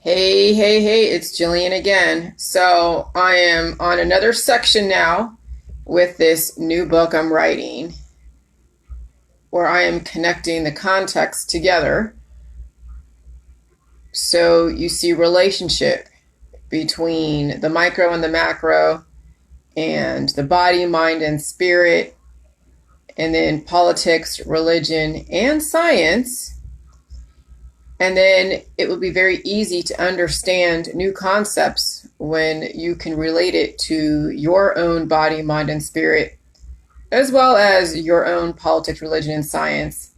Hey, hey, hey, it's Jillian again. So I am on another section now with this new book I'm writing where I am connecting the context together. So you see relationship between the micro and the macro and the body, mind, and spirit, and then politics, religion, and science. And then it will be very easy to understand new concepts when you can relate it to your own body, mind, and spirit, as well as your own politics, religion, and science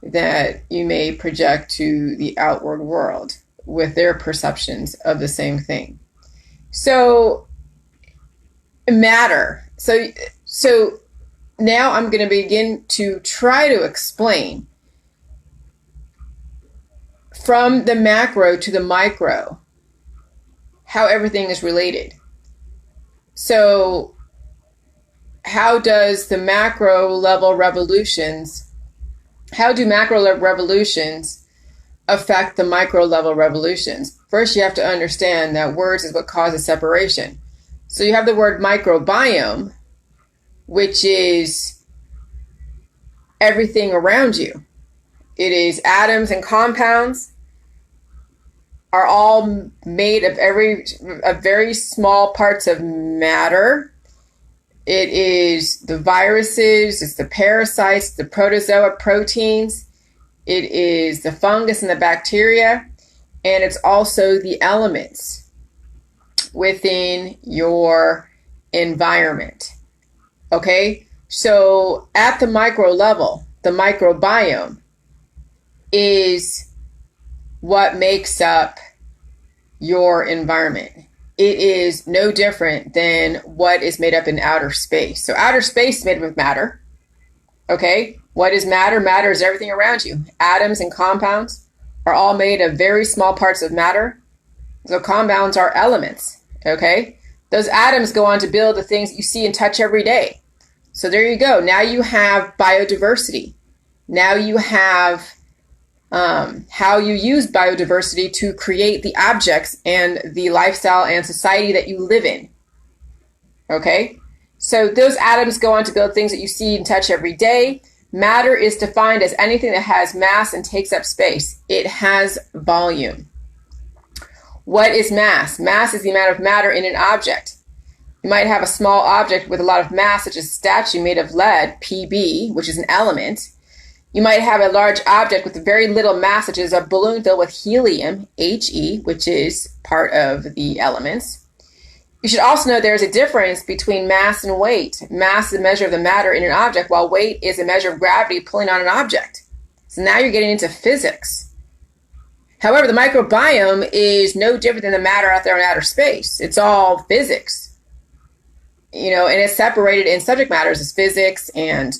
that you may project to the outward world with their perceptions of the same thing. So, matter. So now I'm going to begin to try to explain from the macro to the micro how everything is related. So how do macro level revolutions affect the micro level revolutions? First, you have to understand that words is what causes separation. So you have the word microbiome, which is everything around you. It is atoms and compounds are all made of very small parts of matter. It is the viruses, it's the parasites, the protozoa proteins, it is the fungus and the bacteria, and it's also the elements within your environment. Okay? So at the micro level, the microbiome is what makes up your environment. It is no different than what is made up in outer space. So outer space is made up of matter. Okay? What is matter? Matter is everything around you. Atoms and compounds are all made of very small parts of matter. So compounds are elements. Okay? Those atoms go on to build the things you see and touch every day. So there you go. Now you have biodiversity. Now you have how you use biodiversity to create the objects and the lifestyle and society that you live in. Okay? So those atoms go on to build things that you see and touch every day. Matter is defined as anything that has mass and takes up space. It has volume. What is mass? Mass is the amount of matter in an object. You might have a small object with a lot of mass, such as a statue made of lead, Pb, which is an element. You might have a large object with very little mass, such as a balloon filled with helium, He, which is part of the elements. You should also know there is a difference between mass and weight. Mass is a measure of the matter in an object, while weight is a measure of gravity pulling on an object. So now you're getting into physics. However, the microbiome is no different than the matter out there in outer space. It's all physics. And it's separated in subject matters as physics and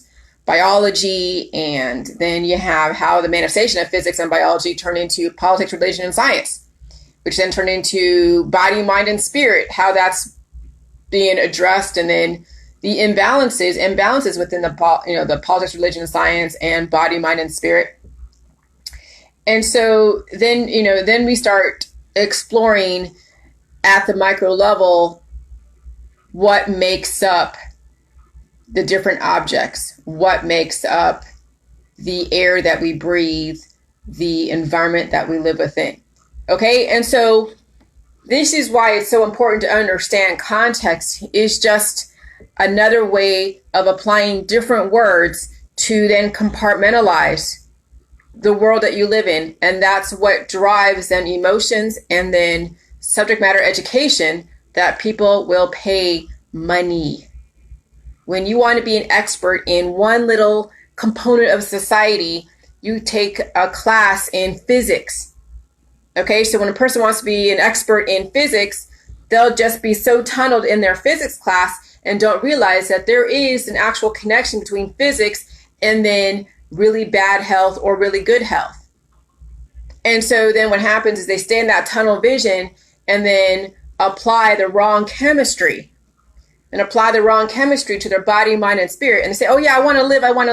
biology, and then you have how the manifestation of physics and biology turn into politics, religion, and science, which then turn into body, mind, and spirit, how that's being addressed, and then the imbalances within the politics, religion, and science, and body, mind, and spirit. And so then we start exploring at the micro level what makes up the different objects, what makes up the air that we breathe, the environment that we live within. Okay, and so this is why it's so important to understand context is just another way of applying different words to then compartmentalize the world that you live in. And that's what drives then emotions and then subject matter education that people will pay money. When you want to be an expert in one little component of society, you take a class in physics. Okay, so when a person wants to be an expert in physics, they'll just be so tunneled in their physics class and don't realize that there is an actual connection between physics and then really bad health or really good health. And so then what happens is they stay in that tunnel vision and then apply the wrong chemistry to their body, mind, and spirit. And they say, oh yeah, I want to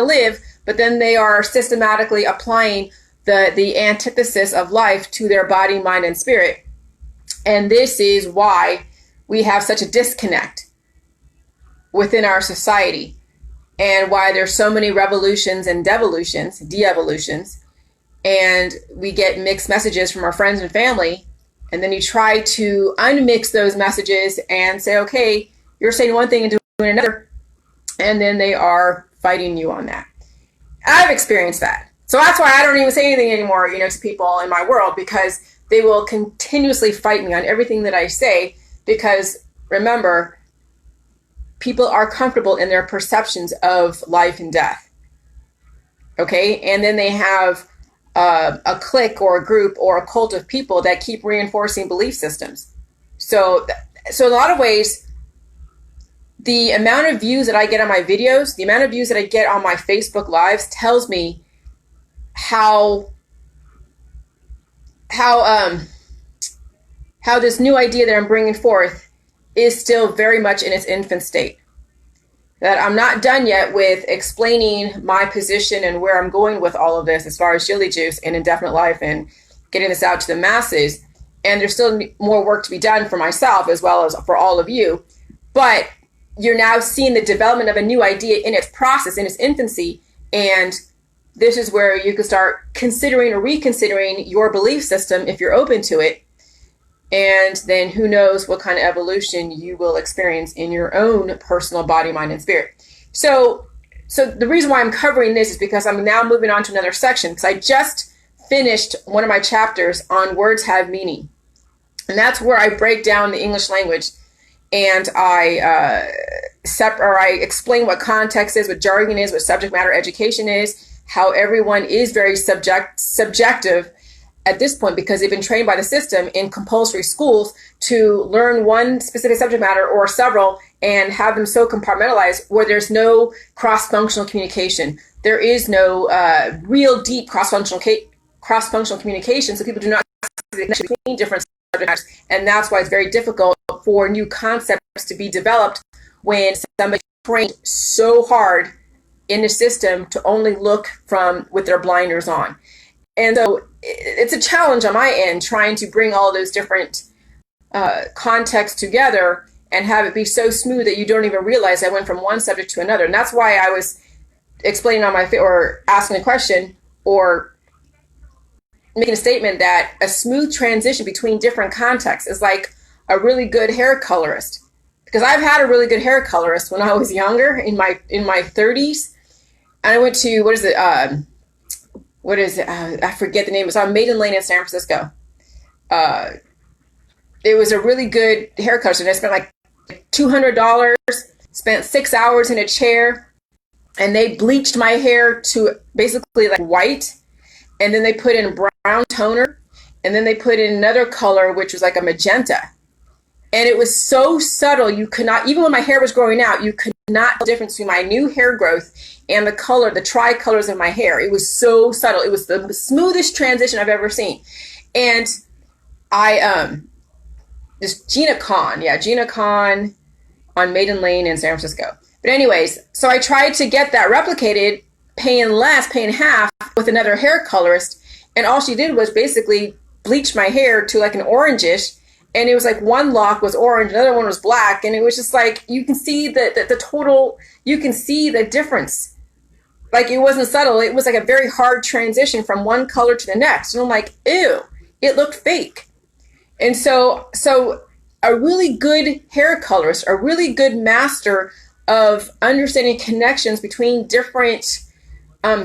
live. But then they are systematically applying the antithesis of life to their body, mind, and spirit. And this is why we have such a disconnect within our society, and why there's so many revolutions and devolutions, de-evolutions, and we get mixed messages from our friends and family. And then you try to unmix those messages and say, okay, you're saying one thing and doing another, and then they are fighting you on that. I've experienced that. So that's why I don't even say anything anymore, to people in my world, because they will continuously fight me on everything that I say. Because remember, people are comfortable in their perceptions of life and death. Okay. And then they have a clique or a group or a cult of people that keep reinforcing belief systems. So in a lot of ways, the amount of views that I get on my videos, the amount of views that I get on my Facebook lives tells me how this new idea that I'm bringing forth is still very much in its infant state. That I'm not done yet with explaining my position and where I'm going with all of this as far as Jilly Juice and Indefinite Life and getting this out to the masses. And there's still more work to be done for myself as well as for all of you. But you're now seeing the development of a new idea in its process, in its infancy. And this is where you can start considering or reconsidering your belief system if you're open to it. And then who knows what kind of evolution you will experience in your own personal body, mind, and spirit. So the reason why I'm covering this is because I'm now moving on to another section, because I just finished one of my chapters on words have meaning. And that's where I break down the English language, and I explain what context is, what jargon is, what subject matter education is, how everyone is very subjective at this point, because they've been trained by the system in compulsory schools to learn one specific subject matter or several and have them so compartmentalized where there's no cross-functional communication. There is no real deep cross-functional communication, so people do not see the connection between different subject matters. And that's why it's very difficult for new concepts to be developed when somebody trained so hard in the system to only look with their blinders on. And so it's a challenge on my end trying to bring all those different contexts together and have it be so smooth that you don't even realize I went from one subject to another. And that's why I was explaining on or asking a question or making a statement that a smooth transition between different contexts is like a really good hair colorist. Because I've had a really good hair colorist when I was younger, in my 30s. And I went to, I forget the name. It's on Maiden Lane in San Francisco. It was a really good hair colorist, and I spent like $200, spent 6 hours in a chair, and they bleached my hair to basically like white, and then they put in brown toner, and then they put in another color, which was like a magenta. And it was so subtle, you could not, even when my hair was growing out, you could not tell the difference between my new hair growth and the color, the tri-colors of my hair. It was so subtle. It was the smoothest transition I've ever seen. And this Gina Khan on Maiden Lane in San Francisco. But anyways, so I tried to get that replicated, paying half with another hair colorist. And all she did was basically bleach my hair to like an orangish. And it was like one lock was orange, another one was black. And it was just like, you can see you can see the difference. Like it wasn't subtle. It was like a very hard transition from one color to the next. And I'm like, ew, it looked fake. And so a really good hair colorist, a really good master of understanding connections between different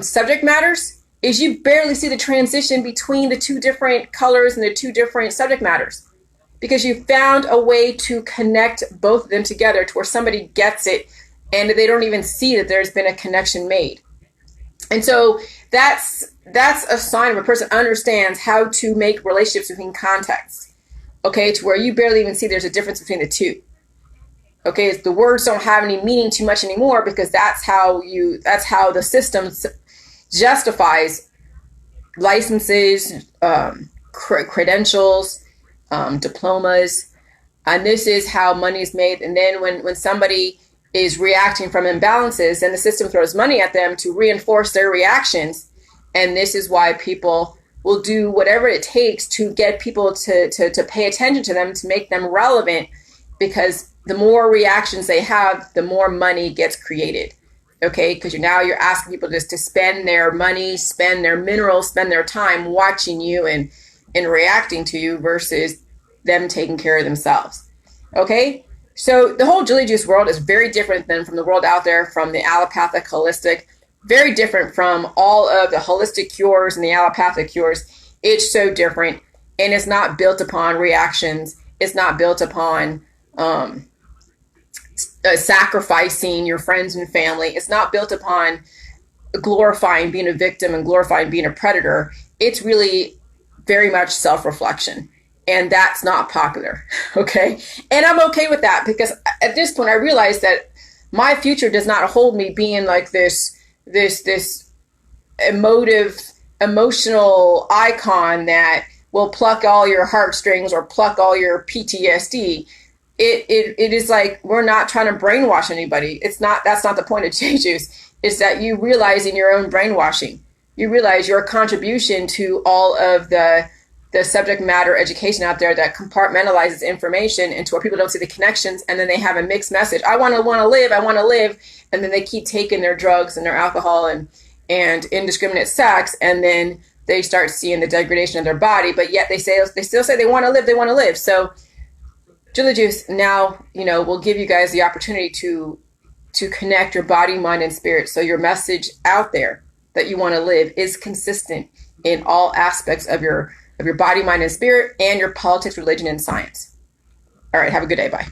subject matters is you barely see the transition between the two different colors and the two different subject matters. Because you found a way to connect both of them together to where somebody gets it and they don't even see that there's been a connection made. And so that's a sign of a person understands how to make relationships between contexts, okay, to where you barely even see there's a difference between the two. Okay, the words don't have any meaning too much anymore because that's how the system justifies licenses, credentials, diplomas, and this is how money is made. And then when somebody is reacting from imbalances, then the system throws money at them to reinforce their reactions. And this is why people will do whatever it takes to get people to pay attention to them, to make them relevant, because the more reactions they have, the more money gets created. Okay, because you're asking people just to spend their money, spend their minerals, spend their time watching you and reacting to you versus them taking care of themselves. Okay, so the whole Julie Juice world is very different than from the world out there, from the allopathic, holistic, very different from all of the holistic cures and the allopathic cures. It's so different, and it's not built upon reactions. It's not built upon sacrificing your friends and family. It's not built upon glorifying being a victim and glorifying being a predator. It's really very much self-reflection. And that's not popular. Okay. And I'm okay with that, because at this point I realized that my future does not hold me being like this emotional icon that will pluck all your heartstrings or pluck all your PTSD. It is like, we're not trying to brainwash anybody. That's not the point of J Juice. It's that you realize in your own brainwashing, you realize your contribution to all of the subject matter education out there that compartmentalizes information into where people don't see the connections, and then they have a mixed message. I want to live. And then they keep taking their drugs and their alcohol and indiscriminate sex, and then they start seeing the degradation of their body, but yet they still say they want to live. So Julie Juice now, will give you guys the opportunity to connect your body, mind, and spirit, so your message out there that you want to live is consistent in all aspects of your body, mind, and spirit, and your politics, religion, and science. All right, have a good day. Bye.